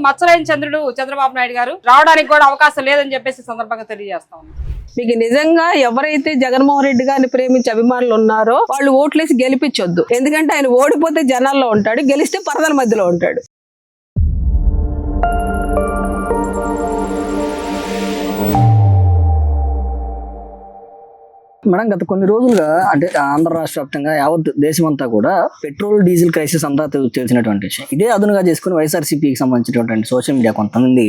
మచ్చలైన చంద్రుడు చంద్రబాబు నాయుడు గారు రావడానికి కూడా అవకాశం లేదని చెప్పేసి సందర్భంగా తెలియజేస్తా ఉన్నాం. మీకు నిజంగా ఎవరైతే జగన్మోహన్ రెడ్డి గారిని ప్రేమించే అభిమానులు ఉన్నారో వాళ్ళు ఓట్లేసి గెలిపించొద్దు. ఎందుకంటే ఆయన ఓడిపోతే జనాల్లో ఉంటాడు, గెలిస్తే పరదల మధ్యలో ఉంటాడు. మేడం, గత కొన్ని రోజులుగా అంటే ఆంధ్ర రాష్ట్ర వ్యాప్తంగా యావత్ దేశమంతా కూడా పెట్రోల్ డీజిల్ క్రైసిస్ అంతా తెలిసినటువంటి విషయం. ఇదే అదునుగా చేసుకుని వైఎస్ఆర్సీపీకి సంబంధించినటువంటి సోషల్ మీడియా కొంతమంది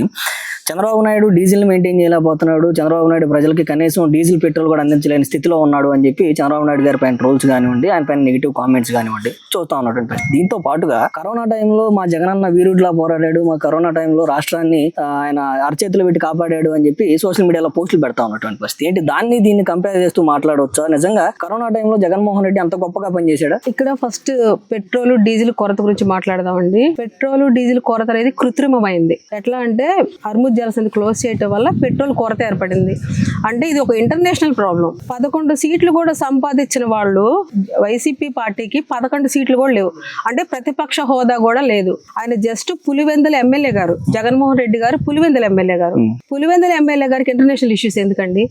చంద్రబాబు నాయుడు డీజిల్ మెయింటైన్ చేయలేకపోతున్నాడు, చంద్రబాబు నాయుడు ప్రజలకి కనీసం డీజిల్ పెట్రోల్ కూడా అందించలేని స్థితిలో ఉన్నాడు అని చెప్పి చంద్రబాబు నాయుడు గారి పైన ట్రోల్స్ కానివ్వండి, ఆయన పైన నెగిటివ్ కామెంట్స్ కానివ్వండి చూస్తూ ఉన్నటువంటి పరిస్థితి. దీంతో పాటుగా కరోనా టైంలో మా జగనన్న వీరుడిలా పోరాడాడు, మా కరోనా టైంలో రాష్ట్రాన్ని ఆయన అరచేతులు పెట్టి కాపాడాడు అని చెప్పి సోషల్ మీడియాలో పోస్టులు పెడతా ఉన్నటువంటి పరిస్థితి. ఏంటి దీన్ని కంపేర్ చేస్తూ మాట్లాడవచ్చా? నిజంగా కరోనా టైంలో జగన్మోహన్ రెడ్డి అంత గొప్పగా పనిచేశాడా? ఇక్కడ ఫస్ట్ పెట్రోల్ డీజిల్ కొరత గురించి మాట్లాడదామండి. పెట్రోల్ డీజిల్ కొరత అనేది కృత్రిమమైంది. ఎట్లా అంటే హర్ముజ్ జలసంధి క్లోజ్ చేయటం వల్ల పెట్రోల్ కొరత ఏర్పడింది. అంటే ఇది ఒక ఇంటర్నేషనల్ ప్రాబ్లం. 11 సీట్లు కూడా సంపాదించిన వాళ్ళు వైసీపీ పార్టీకి 11 సీట్లు కూడా లేవు. అంటే ప్రతిపక్ష హోదా కూడా లేదు. ఆయన జస్ట్ పులివెందుల ఎమ్మెల్యే గారు, జగన్మోహన్ రెడ్డి గారు పులివెందుల ఎమ్మెల్యే గారు. పులివెందుల ఎమ్మెల్యే గారికి ఇంటర్నేషనల్ ఇష్యూస్ ఎందుకండి?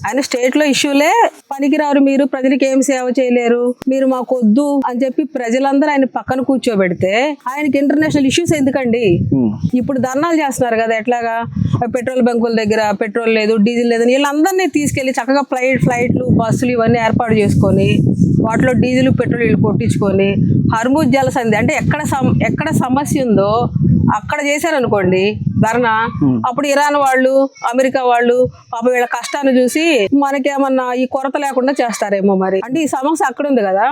ఆయన స్టేట్ లో ఇష్యూలే పనికిరారు, మీరు ప్రజలకు ఏం సేవ చేయలేరు, మీరు మాకు వద్దు అని చెప్పి ప్రజలందరూ ఆయన పక్కన కూర్చోబెడితే ఆయనకి ఇంటర్నేషనల్ ఇష్యూస్ ఎందుకండి? ఇప్పుడు ధర్నాలు చేస్తున్నారు కదా, ఎట్లాగా పెట్రోల్ బంకుల దగ్గర పెట్రోల్ లేదు, డీజిల్ లేదని వీళ్ళందరినీ తీసుకెళ్లి చక్కగా ఫ్లైట్లు బస్సులు ఇవన్నీ ఏర్పాటు చేసుకొని వాటిలో డీజిల్ పెట్రోల్ వీళ్ళు కొట్టించుకొని హర్ముజ్ జలసంధి అంటే ఎక్కడ సమస్య ఉందో అక్కడ చేశారనుకోండి ధర్నా, అప్పుడు ఇరాన్ వాళ్ళు అమెరికా వాళ్ళు పాప వీళ్ళ కష్టాన్ని చూసి మనకేమన్నా ఈ కొరత లేకుండా చేస్తారేమో. మరి అంటే ఈ సమస్య అక్కడ ఉంది కదా,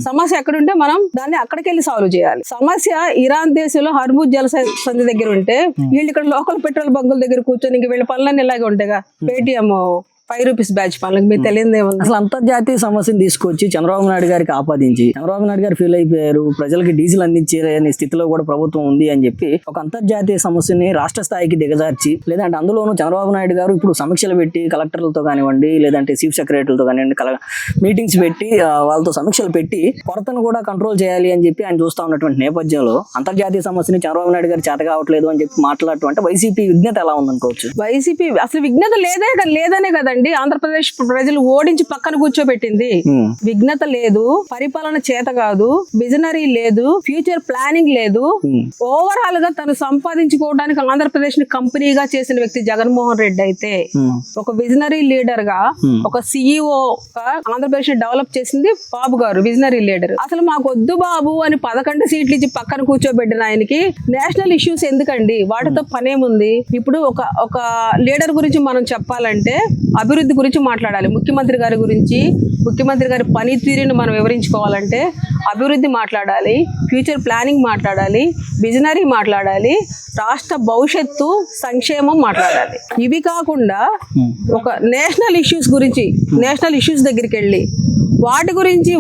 సమస్య ఎక్కడుంటే మనం దాన్ని అక్కడికి వెళ్ళి సాల్వ్ చేయాలి. సమస్య ఇరాన్ దేశంలో హర్ముజ్ జలసంధి దగ్గర ఉంటే వీళ్ళు ఇక్కడ లోకల్ పెట్రోల్ బంకుల దగ్గర కూర్చొని ఇంక వీళ్ళ పనులన్నీ ఇలాగే ఉంటాయిగా. పేటిఎం ₹5 బ్యాచ్ పనులకు మీకు తెలియదేముంది. అసలు అంతర్జాతీయ సమస్యను తీసుకొచ్చి చంద్రబాబు నాయుడు గారికి ఆపాదించి చంద్రబాబు నాయుడు గారు ఫీల్ అయిపోయారు, ప్రజలకి డీజిల్ అందించలేని స్థితిలో కూడా ప్రభుత్వం ఉంది అని చెప్పి ఒక అంతర్జాతీయ సమస్యని రాష్ట్ర స్థాయికి దిగజార్చి, లేదంటే అందులోనూ చంద్రబాబు నాయుడు గారు ఇప్పుడు సమీక్షలు పెట్టి కలెక్టర్లతో కానివ్వండి, లేదంటే చీఫ్ సెక్రటరీలతో కానివ్వండి మీటింగ్స్ పెట్టి వాళ్ళతో సమీక్షలు పెట్టి కొరతను కూడా కంట్రోల్ చేయాలి అని చెప్పి ఆయన చూస్తూ ఉన్నటువంటి నేపథ్యంలో అంతర్జాతీయ సమస్యని చంద్రబాబు నాయుడు గారు చేత కావట్లేదు అని చెప్పి మాట్లాడటం వైసీపీ విజ్ఞత ఎలా ఉందనుకోవచ్చు? వైసీపీ అసలు విజ్ఞత లేదనే కదండి ఆంధ్రప్రదేశ్ ప్రజలు ఓడించి పక్కన కూర్చోబెట్టింది. విజ్ఞత లేదు, పరిపాలన చేత కాదు, విజనరీ లేదు, ఫ్యూచర్ ప్లానింగ్ లేదు. ఓవరాల్ గా తను సంపాదించుకోవడానికి ఆంధ్రప్రదేశ్ ని కంపెనీగా చేసిన వ్యక్తి జగన్మోహన్ రెడ్డి అయితే ఒక విజనరీ లీడర్ గా, ఒక సిఇఓ గా ఆంధ్రప్రదేశ్ ని డెవలప్ చేసింది బాబు గారు, విజనరీ లీడర్. అసలు మాకు వద్దు బాబు అని 11 సీట్లు ఇచ్చి పక్కన కూర్చోబెట్టిన ఆయనకి నేషనల్ ఇష్యూస్ ఎందుకండి? వాటితో పనేముంది? ఇప్పుడు ఒక లీడర్ గురించి మనం చెప్పాలంటే అభివృద్ధి గురించి మాట్లాడాలి. ముఖ్యమంత్రి గారి గురించి, ముఖ్యమంత్రి గారి పనితీరుని మనం వివరించుకోవాలంటే అభివృద్ధి మాట్లాడాలి, ఫ్యూచర్ ప్లానింగ్ మాట్లాడాలి, విజనరీ మాట్లాడాలి, రాష్ట్ర భవిష్యత్తు సంక్షేమం మాట్లాడాలి. ఇవి కాకుండా ఒక నేషనల్ ఇష్యూస్ దగ్గరికి వెళ్ళి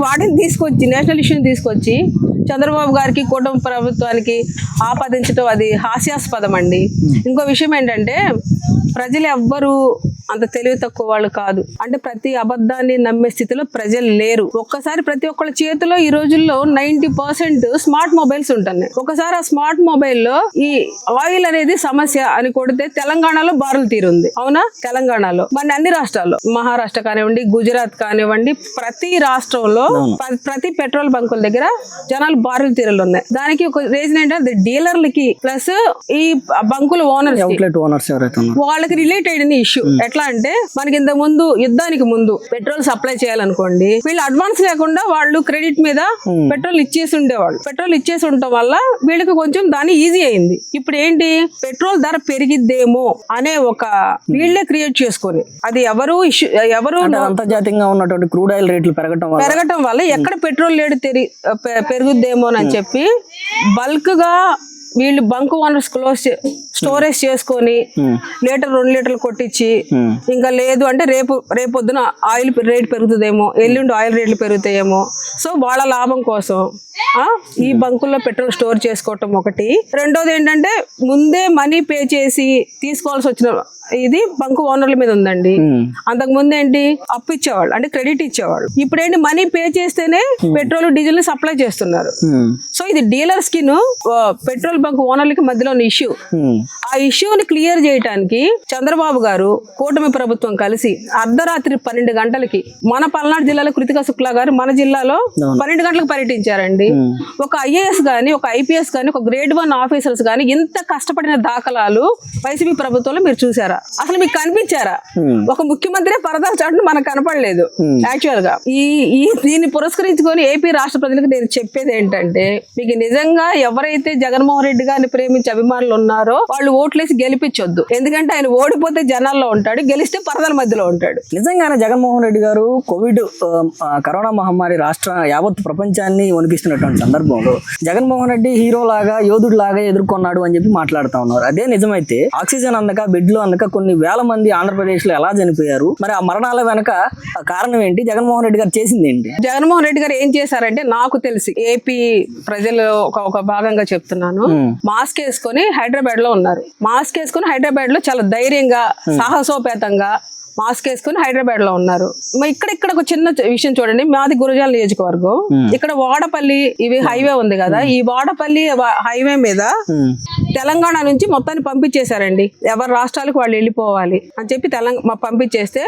వాటిని తీసుకొచ్చి నేషనల్ ఇష్యూని తీసుకొచ్చి చంద్రబాబు గారికి కూటమి ప్రభుత్వానికి ఆపాదించడం అది హాస్యాస్పదం అండి. ఇంకో విషయం ఏంటంటే ప్రజలు ఎవ్వరు అంత తెలివి తక్కువ వాళ్ళు కాదు. అంటే ప్రతి అబద్ధాన్ని నమ్మే స్థితిలో ప్రజలు లేరు. ఒక్కసారి ప్రతి ఒక్కళ్ళ చేతిలో ఈ రోజుల్లో 90% స్మార్ట్ మొబైల్స్ ఉంటున్నాయి. ఒకసారి ఆ స్మార్ట్ మొబైల్లో ఈ ఆయిల్ అనేది సమస్య అని కొడితే తెలంగాణలో బారులు తీరుంది. అవునా? తెలంగాణలో మన అన్ని రాష్ట్రాల్లో, మహారాష్ట్ర కానివ్వండి, గుజరాత్ కానివ్వండి, ప్రతి రాష్ట్రంలో ప్రతి పెట్రోల్ బంకుల దగ్గర జనాలు బారులు తీరులు ఉన్నాయి. దానికి ఒక రీజన్ ఏంటంటే డీలర్లకి ప్లస్ ఈ బంకుల ఓనర్స్ వాళ్ళకి రిలేటెడ్ ఇష్యూ. ఎట్లా అంటే మనకి ఇంత ముందు యుద్ధానికి ముందు పెట్రోల్ సప్లై చేయాలనుకోండి, వీళ్ళు అడ్వాన్స్ లేకుండా వాళ్ళు క్రెడిట్ మీద పెట్రోల్ ఇచ్చేసి ఉండేవాళ్ళు. పెట్రోల్ ఇచ్చేసి ఉండటం వల్ల వీళ్ళకి కొంచెం దాని ఈజీ అయింది. ఇప్పుడు ఏంటి, పెట్రోల్ ధర పెరిగిద్దేమో అనే ఒక వీళ్ళే క్రియేట్ చేసుకొని అది ఎవరు అంతర్జాతీయంగా ఉన్నటువంటి క్రూడ్ ఆయిల్ రేట్లు పెరగటం వల్ల ఎక్కడ పెట్రోల్ రేటు పెరుగుద్దేమో అని చెప్పి బల్క్ గా వీళ్ళు బంక్ ఓనర్స్ స్టోరేజ్ చేసుకొని లీటర్ 2 లీటర్లు కొట్టించి ఇంకా లేదు అంటే రేపొద్దున ఆయిల్ రేట్ పెరుగుతుందేమో, ఎల్లుండి ఆయిల్ రేట్లు పెరుగుతాయేమో, సో వాళ్ళ లాభం కోసం ఈ బంకుల్లో పెట్రోల్ స్టోర్ చేసుకోవటం ఒకటి. రెండోది ఏంటంటే ముందే మనీ పే చేసి తీసుకోవాల్సి వచ్చిన ఇది బంకు ఓనర్ల మీద ఉందండి. అంతకు ముందు ఏంటి అప్పు ఇచ్చేవాళ్ళు, అంటే క్రెడిట్ ఇచ్చేవాళ్ళు. ఇప్పుడు ఏంటి మనీ పే చేస్తేనే పెట్రోల్ డీజిల్ ని సప్లై చేస్తున్నారు. సో ఇది డీలర్స్ కి పెట్రోల్ బంక్ ఓనర్లకి మధ్యలో ఉన్న ఇష్యూ. ఆ ఇష్యూని క్లియర్ చేయడానికి చంద్రబాబు గారు కూటమి ప్రభుత్వం కలిసి అర్ధరాత్రి 12 గంటలకి మన పల్నాడు జిల్లాలో కృతికా శుక్లా గారు మన జిల్లాలో 12 గంటలకు పర్యటించారండి. ఒక ఐఏఎస్ గాని, ఒక ఐపీఎస్ గాని, ఒక గ్రేడ్ 1 ఆఫీసర్స్ గాని ఇంత కష్టపడిన దాఖలాలు వైసీపీ ప్రభుత్వంలో మీరు చూసారా? అసలు మీకు కనిపించారా? ఒక ముఖ్యమంత్రి పరదా చాటును మనకు కనపడలేదు. యాక్చువల్ గా దీన్ని పురస్కరించుకొని ఏపీ రాష్ట్ర ప్రజలకు నేను చెప్పేది ఏంటంటే, మీకు నిజంగా ఎవరైతే జగన్మోహన్ రెడ్డి గారిని ప్రేమించే అభిమానులు ఉన్నారో వాళ్ళు ఓట్లేసి గెలిపించొద్దు. ఎందుకంటే ఆయన ఓడిపోతే జనాల్లో ఉంటాడు, గెలిస్తే పరదల మధ్యలో ఉంటాడు. నిజంగానే జగన్మోహన్ రెడ్డి గారు కోవిడ్ కరోనా మహమ్మారి రాష్ట్ర యావత్ ప్రపంచాన్ని వణికిస్తున్నటువంటి సందర్భంలో జగన్మోహన్ రెడ్డి హీరో లాగా యోధుడు లాగా ఎదుర్కొన్నాడు అని చెప్పి మాట్లాడుతూ ఉన్నారు. అదే నిజమైతే ఆక్సిజన్ అందక బెడ్లు అందక కొన్ని వేల మంది ఆంధ్రప్రదేశ్ లో ఎలా చనిపోయారు? మరి ఆ మరణాల వెనక కారణం ఏంటి? జగన్మోహన్ రెడ్డి గారు చేసింది ఏంటి? జగన్మోహన్ రెడ్డి గారు ఏం చేశారంటే, నాకు తెలిసి ఏపీ ప్రజలు ఒక భాగంగా చెప్తున్నాను, మాస్క్ వేసుకొని హైదరాబాద్ లో ఉన్నారు. మాస్క్ వేసుకొని హైదరాబాద్ లో చాలా ధైర్యంగా సాహసోపేతంగా మాస్క్ వేసుకుని హైదరాబాద్ లో ఉన్నారు. ఇక్కడ ఒక చిన్న విషయం చూడండి. మాది గురజాల నియోజకవర్గం. ఇక్కడ వాడపల్లి ఇవి హైవే ఉంది కదా, ఈ వాడపల్లి హైవే మీద తెలంగాణ నుంచి మొత్తాన్ని పంపించేశారండి. ఎవరి రాష్ట్రాలకు వాళ్ళు వెళ్ళిపోవాలి అని చెప్పి పంపించేస్తే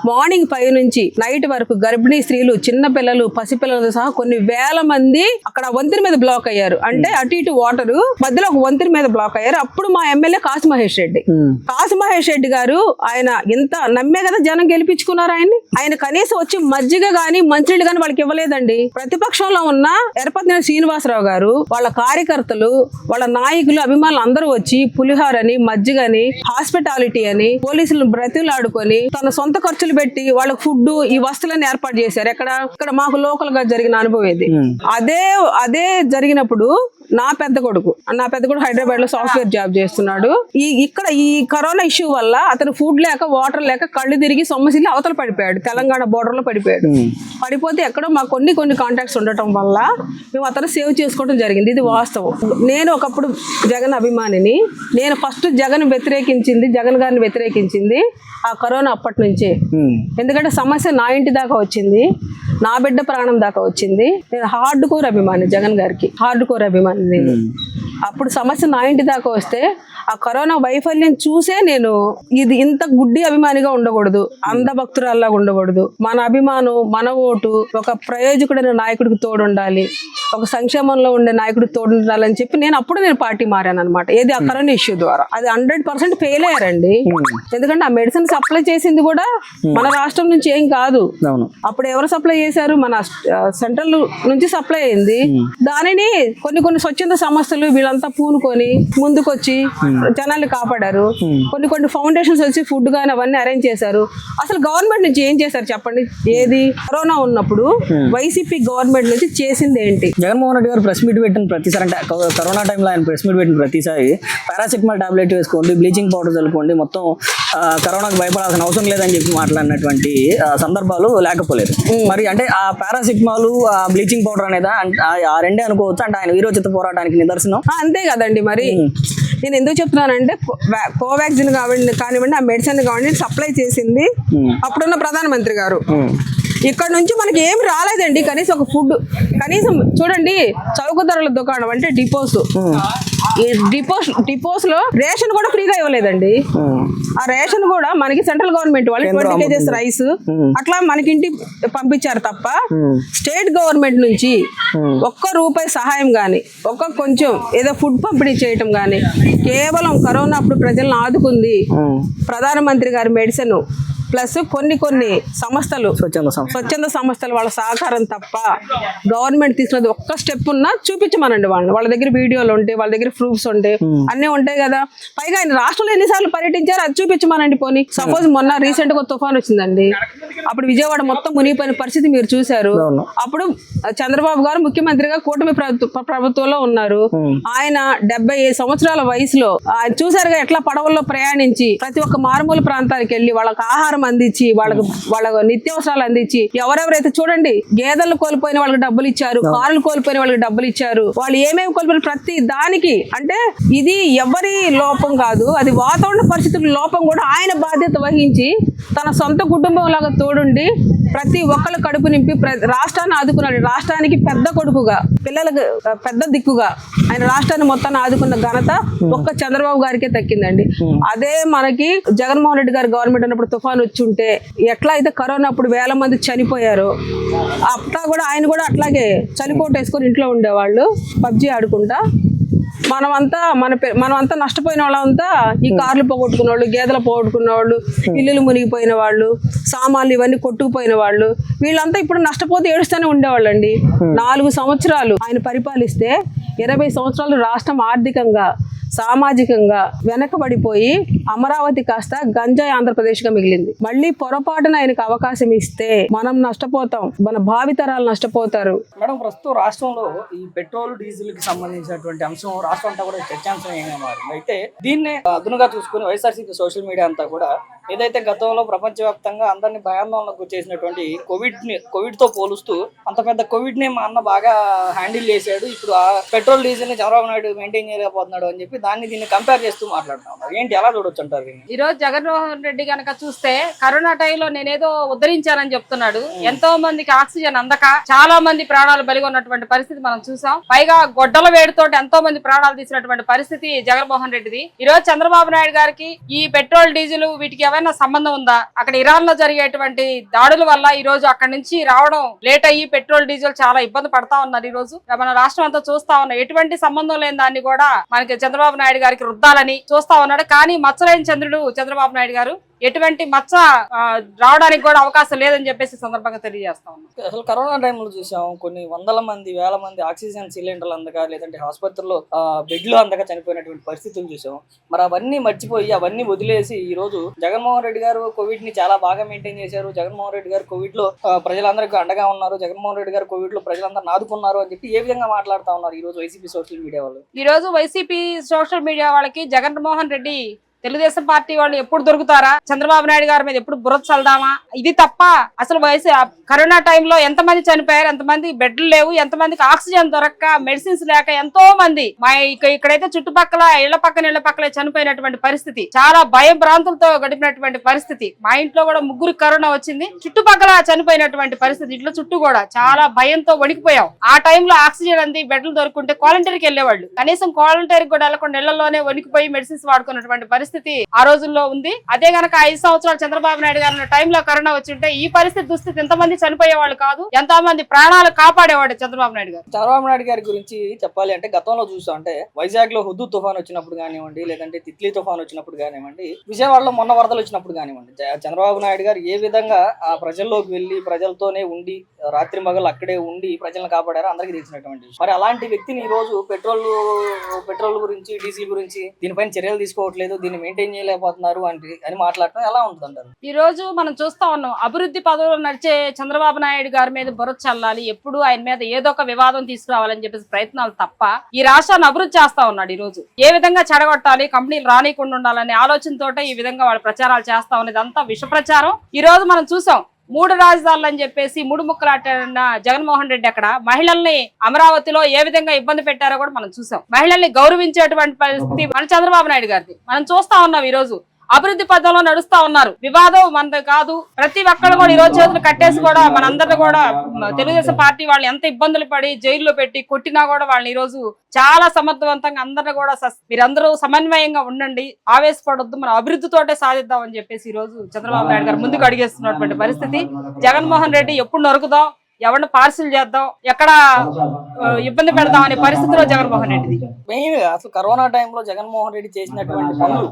మార్నింగ్ 5 నుంచి నైట్ వరకు గర్భిణీ స్త్రీలు, చిన్న పిల్లలు, పసిపిల్లలతో సహా కొన్ని వేల మంది అక్కడ వంతెన మీద బ్లాక్ అయ్యారు. అంటే అటు ఇటు వాటర్ మధ్యలో ఒక వంతెన మీద బ్లాక్ అయ్యారు. అప్పుడు మా ఎమ్మెల్యే కాసు మహేష్ రెడ్డి గారు ఆయన ఇంత నమ్మే కదా జనం గెలిపించుకున్నారు ఆయన్ని. ఆయన కనీసం వచ్చి మజ్జిగ గాని మంచినీళ్ళు గాని వాళ్ళకి ఇవ్వలేదండి. ప్రతిపక్షంలో ఉన్న ఎరపతినేని శ్రీనివాసరావు గారు, వాళ్ళ కార్యకర్తలు, వాళ్ళ నాయకులు, అభిమానులు అందరూ వచ్చి పులిహోరని, మజ్జిగని, హాస్పిటాలిటీ అని పోలీసులను బ్రతిలాడుకొని తన సొంత ఖర్చులు పెట్టి వాళ్ళకి ఫుడ్, ఈ వస్తువులను ఏర్పాటు చేశారు. ఇక్కడ మాకు లోకల్ గా జరిగిన అనుభవం ఇది. అదే జరిగినప్పుడు నా పెద్ద కొడుకు హైదరాబాద్ లో సాఫ్ట్వేర్ జాబ్ చేస్తున్నాడు. ఇక్కడ ఈ కరోనా ఇష్యూ వల్ల అతను ఫుడ్ లేక, వాటర్ లేక కళ్ళు తిరిగి సొమ్మసిల్లి అవతల పడిపోయాడు. తెలంగాణ బోర్డర్ లో పడిపోయాడు. పడిపోతే ఎక్కడో మాకు కొన్ని కాంటాక్ట్స్ ఉండటం వల్ల మేము అతను సేవ్ చేసుకోవడం జరిగింది. ఇది వాస్తవం. నేను ఒకప్పుడు జగన్ అభిమానిని. నేను ఫస్ట్ జగన్ గారిని వ్యతిరేకించింది ఆ కరోనా అప్పటి నుంచే. ఎందుకంటే సమస్య నా ఇంటి దాకా వచ్చింది, నా బిడ్డ ప్రాణం దాకా వచ్చింది. నేను హార్డ్ కోర్ అభిమాని, జగన్ గారికి హార్డ్ కోర్ అభిమాని నేను. అప్పుడు సమస్య నా ఇంటి దాకా వస్తే ఆ కరోనా వైఫల్యం చూసే నేను ఇంత గుడ్డి అభిమానిగా ఉండకూడదు, అంధభక్తురాల్లాగా ఉండకూడదు. మన అభిమానం, మన ఓటు ఒక ప్రయోజకుడైన నాయకుడికి తోడుండాలి, ఒక సంక్షేమంలో ఉండే నాయకుడికి తోడుండాలని చెప్పి నేను పార్టీ మారాను అనమాట. ఏది ఆ కరోనా ఇష్యూ ద్వారా. అది 100% ఫెయిల్ అయ్యారండి. ఎందుకంటే ఆ మెడిసిన్ సప్లై చేసింది కూడా మన రాష్ట్రం నుంచి ఏం కాదు. అప్పుడు ఎవరు సప్లై చేశారు? మన సెంట్రల్ నుంచి సప్లై అయింది. దానిని కొన్ని స్వచ్ఛంద సంస్థలు వీళ్ళంతా పూనుకొని ముందుకొచ్చి జనాలు కాపాడారు. కొన్ని ఫౌండేషన్స్ వచ్చి ఫుడ్ గానీ అవన్నీ అరేంజ్ చేశారు. అసలు గవర్నమెంట్ నుంచి ఏం చేశారు చెప్పండి? ఏది కరోనా ఉన్నప్పుడు వైసీపీ గవర్నమెంట్ నుంచి చేసింది ఏంటి? జగన్మోహన్ రెడ్డి గారు ప్రెస్ మీట్ పెట్టిన ప్రతిసారి, అంటే కరోనా టైంలో ఆయన ప్రెస్ మీట్ పెట్టిన ప్రతిసారి పారాసిటమాల్ టాబ్లెట్ వేసుకోండి, బ్లీచింగ్ పౌడర్ చల్లుకోండి, మొత్తం కరోనాకు భయపడాల్సిన అవసరం లేదని చెప్పి మాట్లాడినటువంటి సందర్భాలు లేకపోలేదు. మరి అంటే ఆ పారాసిటమాల్, బ్లీచింగ్ పౌడర్ అనేది ఆ రెండే అనుకోవచ్చు. అంటే ఆయన వీరోచిత పోరాటానికి నిదర్శనం. అంతే కదండి. మరి నేను ఎందుకు చెప్తున్నానంటే కోవాక్సిన్ కానివ్వండి, ఆ మెడిసిన్ కానివ్వండి సప్లై చేసింది అప్పుడున్న ప్రధానమంత్రి గారు. ఇక్కడ నుంచి మనకి ఏం రాలేదండి. కనీసం ఒక ఫుడ్, కనీసం చూడండి చౌక ధరల దుకాణం అంటే డిపోస్ లో రేషన్ కూడా ఫ్రీగా ఇవ్వలేదండి. ఆ రేషన్ కూడా మనకి సెంట్రల్ గవర్నమెంట్ వాళ్ళు 20 kgs రైస్ అట్లా మనకి ఇంటి పంపించారు తప్ప స్టేట్ గవర్నమెంట్ నుంచి ₹1 సహాయం గాని, కొంచెం ఏదో ఫుడ్ పంపిణీ చేయటం గాని, కేవలం కరోనా అప్పుడు ప్రజలను ఆదుకుంది ప్రధానమంత్రి గారి మెడిసిన్ ప్లస్ కొన్ని సంస్థలు, స్వచ్ఛంద సంస్థలు వాళ్ళ సహకారం తప్ప గవర్నమెంట్ తీసుకున్నది ఒక్క స్టెప్ ఉన్నా చూపించమనండి. వాళ్ళ దగ్గర వీడియోలు ఉంటాయి, వాళ్ళ దగ్గర ప్రూఫ్స్ ఉంటాయి, అన్నీ ఉంటాయి కదా. పైగా ఆయన రాష్ట్రంలో ఎన్నిసార్లు పర్యటించారు అది చూపించమనండి. పోనీ సపోజ్ మొన్న రీసెంట్ గా తుఫాన్ వచ్చిందండి, అప్పుడు విజయవాడ మొత్తం మునిగిపోయిన పరిస్థితి మీరు చూశారు. అప్పుడు చంద్రబాబు గారు ముఖ్యమంత్రిగా కూటమి ప్రభుత్వంలో ఉన్నారు. ఆయన 75 సంవత్సరాల వయసులో ఆయన చూసారుగా ఎట్లా పడవల్లో ప్రయాణించి ప్రతి ఒక్క మారుమూల ప్రాంతానికి వెళ్ళి వాళ్ళకి ఆహారం అందించి వాళ్ళ నిత్యావసరాలు అందించి ఎవరెవరైతే చూడండి గేదెలు కోల్పోయిన వాళ్ళకి డబ్బులు ఇచ్చారు, కారులు కోల్పోయిన వాళ్ళకి డబ్బులు ఇచ్చారు. వాళ్ళు ఏమేమి కోల్పోయిన ప్రతి దానికి అంటే ఇది ఎవరి లోపం కాదు, అది వాతావరణ పరిస్థితుల లోపం కూడా ఆయన బాధ్యత వహించి తన సొంత కుటుంబం లాగా తోడుండి ప్రతి ఒక్కళ్ళ కడుపు నింపి రాష్ట్రాన్ని ఆదుకున్నాడు. రాష్ట్రానికి పెద్ద కొడుకుగా, పిల్లలకు పెద్ద దిక్కుగా ఆయన రాష్ట్రాన్ని మొత్తాన్ని ఆదుకున్న ఘనత ఒక్క చంద్రబాబు గారికే దక్కిందండి. అదే మనకి జగన్మోహన్ రెడ్డి గారు గవర్నమెంట్ ఉన్నప్పుడు తుఫాన్ వచ్చి ఉంటే ఎట్లా అయితే కరోనా అప్పుడు వేల మంది చనిపోయారో అట్లా కూడా ఆయన కూడా అట్లాగే చనిపోటు వేసుకొని ఇంట్లో ఉండేవాళ్ళు పబ్జీ ఆడుకుంటా. మనమంతా నష్టపోయిన వాళ్ళంతా ఈ కార్లు పోగొట్టుకున్న వాళ్ళు, గేదెలు పోగొట్టుకున్న వాళ్ళు, ఇల్లులు మునిగిపోయిన వాళ్ళు, సామాన్లు ఇవన్నీ కొట్టుకుపోయిన వాళ్ళు, వీళ్ళంతా ఇప్పుడు నష్టపోతే ఏడుస్తూనే ఉండేవాళ్ళండి. 4 సంవత్సరాలు ఆయన పరిపాలిస్తే 20 సంవత్సరాలు రాష్ట్రం ఆర్థికంగా సామాజికంగా వెనకబడిపోయి అమరావతి కాస్త గంజాయి ఆంధ్రప్రదేశ్గా మిగిలింది. మళ్ళీ పొరపాటున ఆయనకు అవకాశం ఇస్తే మనం నష్టపోతాం, మన భావితరాలు నష్టపోతారు. మేడం, ప్రస్తుతం రాష్ట్రంలో ఈ పెట్రోల్ డీజిల్ కి సంబంధించినటువంటి అంశం రాష్ట్రం అంతా కూడా చర్చాంశంగా మారింది. అయితే దీన్నే అదునుగా చూసుకుని వైఎస్ఆర్సీపీ సోషల్ మీడియా అంతా కూడా ఏదైతే గతంలో ప్రపంచవ్యాప్తంగా అందరినీ భయాందోళనకు చేసినటువంటి కోవిడ్ తో పోలుస్తూ అంత పెద్ద కోవిడ్ ని మా అన్న బాగా హ్యాండిల్ చేశాడు, ఇప్పుడు ఆ పెట్రోల్ డీజిల్ ని చంద్రబాబు నాయుడు మెయింటైన్ చేయలేకపోతున్నాడు అని చెప్పి దీన్ని కంపేర్ చేస్తూ మాట్లాడుతున్నారు. ఏంటి, ఎలా చూడొచ్చు అంటారు? ఈ రోజు జగన్మోహన్ రెడ్డి కనుక చూస్తే కరోనా టైంలో నేనేదో ఉద్ధరించానని చెప్తున్నాడు. ఎంతో మందికి ఆక్సిజన్ అందక చాలా మంది ప్రాణాలు బలిగొన్నటువంటి పరిస్థితి మనం చూసాం. పైగా గొడ్డల వేడితోటి ఎంతో మంది ప్రాణాలు తీసినటువంటి పరిస్థితి జగన్మోహన్ రెడ్డిది. ఈ రోజు చంద్రబాబు నాయుడు గారికి ఈ పెట్రోల్ డీజిల్ వీటికి ఏమైనా సంబంధం ఉందా? అక్కడ ఇరాన్ లో జరిగేటువంటి దాడుల వల్ల ఈ రోజు అక్కడి నుంచి రావడం లేట్ అయ్యి పెట్రోల్ డీజిల్ చాలా ఇబ్బంది పడతా ఉన్నారు. ఈ రోజు మన రాష్ట్రం అంతా చూస్తా ఉన్నాం. ఎటువంటి సంబంధం లేని దాన్ని కూడా మనకి చంద్రబాబు నాయుడు గారికి రుద్దాలని చూస్తా ఉన్నాడు. కానీ మచ్చలేని చంద్రుడు చంద్రబాబు నాయుడు గారు ఎటువంటి మచ్చ రావడానికి కూడా అవకాశం లేదని చెప్పేసి సందర్భంగా తెలియజేస్తా ఉన్నాం. అసలు కరోనా టైంలో చూసాం కొన్ని వందల మంది వేల మంది ఆక్సిజన్ సిలిండర్లు అందక లేదంటే ఆసుపత్రిలో బెడ్లు అందక చనిపోయినటువంటి పరిస్థితులు చూసాం. మరి అవన్నీ మర్చిపోయి అవన్నీ వదిలేసి ఈ రోజు జగన్మోహన్ రెడ్డి గారు కోవిడ్ ని చాలా బాగా మెయింటైన్ చేశారు. జగన్మోహన్ రెడ్డి గారు కోవిడ్ లో ప్రజలందరికీ అండగా ఉన్నారు, జగన్మోహన్ రెడ్డి గారు కోవిడ్ లో ప్రజలందరూ ఆదుకున్నారు అని చెప్పి ఏ విధంగా మాట్లాడుతా ఉన్నారు ఈ రోజు వైసీపీ సోషల్ మీడియా వాళ్ళు? ఈ రోజు వైసీపీ సోషల్ మీడియా వాళ్ళకి జగన్మోహన్ రెడ్డి తెలుగుదేశం పార్టీ వాళ్ళు ఎప్పుడు దొరుకుతారా, చంద్రబాబు నాయుడు గారి మీద ఎప్పుడు బుర్ర చల్దామా, ఇది తప్ప అసలు కరోనా టైంలో ఎంతమంది చనిపోయారు, ఎంతమంది బెడ్లు లేవు, ఎంతమందికి ఆక్సిజన్ దొరక్క మెడిసిన్స్ లేక ఎంతో మంది మా ఇక్కడైతే చుట్టుపక్కల ఇళ్ల పక్కలే చనిపోయినటువంటి పరిస్థితి, చాలా భయం భ్రాంతులతో గడిపినటువంటి పరిస్థితి. మా ఇంట్లో కూడా 3 కరోనా వచ్చింది, చుట్టుపక్కల చనిపోయినటువంటి పరిస్థితి. ఇంట్లో చుట్టూ కూడా చాలా భయంతో వణికిపోయాం. ఆ టైంలో ఆక్సిజన్ అంది బెడ్లు దొరుకుంటే క్వారంటైన్కి వెళ్లేవాళ్ళు, కనీసం క్వారంటైన్ కూడా వెళ్లకుండా ఇళ్లలోనే వణికిపోయి మెడిసిన్స్ వాడుకున్నటువంటి పరిస్థితి ఆ రోజుల్లో ఉంది. అదే గనక 5 సంవత్సరాలు చంద్రబాబు నాయుడు గారి టైంలో కరోనా వచ్చింటే ఈ పరిస్థితి దుస్థితి ఎంతమంది చనిపోయేవాళ్ళు కాదు, ఎంతో మంది ప్రాణాలు కాపాడేవాడు చంద్రబాబు నాయుడు గారు. చంద్రబాబు నాయుడు గారి గురించి చెప్పాలి అంటే గతంలో చూసాం అంటే వైజాగ్ లో హుద్దు తుఫాన్ వచ్చినప్పుడు కానివ్వండి, లేదంటే తిత్లీ తుఫాన్ వచ్చినప్పుడు కానివ్వండి, విజయవాడలో మొన్న వరదలు వచ్చినప్పుడు కానివ్వండి, చంద్రబాబు నాయుడు గారు ఏ విధంగా ఆ ప్రజల్లోకి వెళ్లి ప్రజలతోనే ఉండి రాత్రి మగలు అక్కడే ఉండి ప్రజలను కాపాడారో అందరికీ తెలిసినటువంటి. మరి అలాంటి వ్యక్తిని ఈ రోజు పెట్రోల్ గురించి డీజిల్ గురించి దీనిపైన చర్యలు తీసుకోవట్లేదు, దీన్ని మెయింటైన్ చేయలేకపోతున్నారు అని మాట్లాడటం ఎలా ఉంటుంది అంటారు? ఈ రోజు మనం చూస్తా ఉన్నాం అభివృద్ధి పదవులు నడిచే చంద్రబాబు నాయుడు గారి మీద బుర్ర చల్లాలి, ఎప్పుడు ఆయన మీద ఏదో ఒక వివాదం తీసుకురావాలని చెప్పేసి ప్రయత్నాలు తప్ప ఈ రాష్ట్రాన్ని అభివృద్ధి చేస్తా ఉన్నాడు. ఈ రోజు ఏ విధంగా చెడగొట్టాలి, కంపెనీలు రానికుండా ఉండాలనే ఆలోచనతోటే ఈ విధంగా వాళ్ళు ప్రచారాలు చేస్తా ఉన్నది అంతా విష ప్రచారం. ఈ రోజు మనం చూసాం 3 రాజధానులు అని చెప్పేసి 3 ముక్కలాడిన జగన్మోహన్ రెడ్డి అక్కడ మహిళల్ని అమరావతిలో ఏ విధంగా ఇబ్బంది పెట్టారో కూడా మనం చూసాం. మహిళల్ని గౌరవించేటువంటి పరిస్థితి మన చంద్రబాబు నాయుడు గారిది మనం చూస్తా ఉన్నాం. ఈ రోజు అభివృద్ధి పథంలో నడుస్తా ఉన్నారు. వివాదం మనది కాదు, ప్రతి ఒక్కళ్ళు కూడా ఈ రోజు చేతులు కట్టేసి కూడా మనందరిని కూడా తెలుగుదేశం పార్టీ వాళ్ళు ఎంత ఇబ్బందులు పడి జైల్లో పెట్టి కొట్టినా కూడా వాళ్ళని ఈ రోజు చాలా సమర్థవంతంగా అందరిని కూడా మీరందరూ సమన్వయంగా ఉండండి, ఆవేశపడొద్దు, మనం అభివృద్ధితోటే సాధిద్దాం అని చెప్పేసి ఈ రోజు చంద్రబాబు నాయుడు గారు ముందుకు అడిగేస్తున్నటువంటి పరిస్థితి. జగన్మోహన్ రెడ్డి ఎప్పుడు నరుకుదాం, ఎవరిని పార్సిల్ చేద్దాం, ఎక్కడ ఇబ్బంది పెడదాం అనే పరిస్థితిలో జగన్మోహన్ రెడ్డి. మెయిన్ గా అసలు కరోనా టైంలో జగన్మోహన్ రెడ్డి చేసినటువంటి పనులు,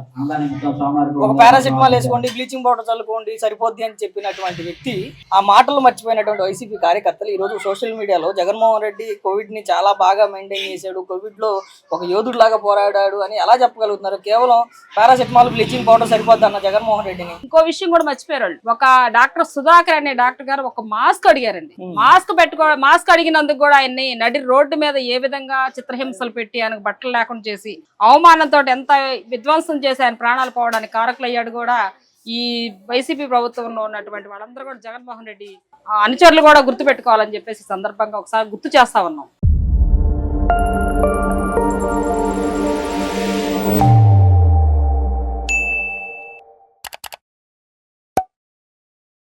ఒక పారాసిటమాల్ వేసుకోండి, బ్లీచింగ్ పౌడర్ చల్లుకోండి సరిపోద్ది అని చెప్పినటువంటి వ్యక్తి ఆ మాటలు మర్చిపోయినటువంటి వైసీపీ కార్యకర్తలు ఈ రోజు సోషల్ మీడియాలో జగన్మోహన్ రెడ్డి కోవిడ్ ని చాలా బాగా మెయింటైన్ చేశాడు, కోవిడ్ లో ఒక యోధుడు లాగా పోరాడాడు అని ఎలా చెప్పగలుగుతున్నారు? కేవలం పారాసిటమాల్ బ్లీచింగ్ పౌడర్ సరిపోద్ది అన్న జగన్మోహన్ రెడ్డిని. ఇంకో విషయం కూడా మర్చిపోయారు. ఒక డాక్టర్ సుధాకర్ అనే డాక్టర్ గారు ఒక మాస్క్ అడిగారండి. మాస్క్ అడిగినందుకు కూడా ఆయన్ని నడి రోడ్డు మీద ఏ విధంగా చిత్రహింసలు పెట్టి ఆయనకు బట్టలు లేకుండా చేసి అవమానంతో ఎంత విధ్వంసం చేసి ఆయన ప్రాణాలు పోవడానికి కారకులు అయ్యాడు కూడా ఈ వైసీపీ ప్రభుత్వంలో ఉన్నటువంటి వాళ్ళందరూ కూడా జగన్మోహన్ రెడ్డి అనుచరులు కూడా గుర్తు పెట్టుకోవాలని చెప్పేసి సందర్భంగా ఒకసారి గుర్తు చేస్తా ఉన్నాం.